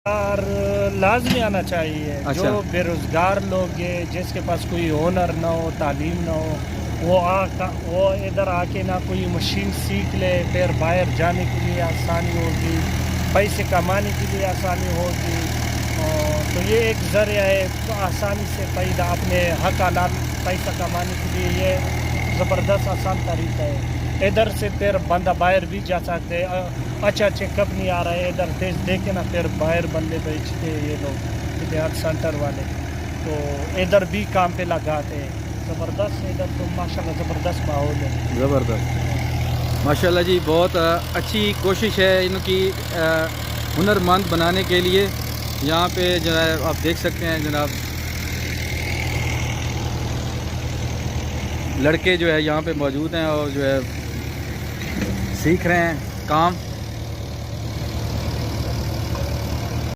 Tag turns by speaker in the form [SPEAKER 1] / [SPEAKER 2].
[SPEAKER 1] اور لازمی آنا چاہیے.
[SPEAKER 2] اچھا.
[SPEAKER 1] جو بے روزگار لوگ ہیں جس کے پاس کوئی ہنر نہ ہو، تعلیم نہ ہو، وہ ادھر آ کے نہ کوئی مشین سیکھ لے، پھر باہر جانے کے لیے آسانی ہوگی، پیسے کمانے کے لیے آسانی ہوگی. تو یہ ایک ذریعہ ہے آسانی سے پیدا اپنے حق حلال پیسہ کمانے کے لیے. یہ زبردست آسان طریقہ ہے. ادھر سے پھر بندہ باہر بھی جا سکتے. اچھے کمپنی آ رہے ہیں ادھر دیکھے نا، پھر باہر بندے بیچتے یہ لوگ اتحاد سینٹر والے، تو ادھر بھی کام پہ لگاتے ہیں. زبردست ادھر تو ماشاءاللہ زبردست ماحول ہے.
[SPEAKER 2] زبردست ماشاءاللہ جی. بہت اچھی کوشش ہے ان کی ہنرمند بنانے کے لیے. یہاں پہ جو ہے آپ دیکھ سکتے ہیں جناب، لڑکے جو ہے یہاں پہ موجود ہیں اور جو ہے سیکھ رہے ہیں کام.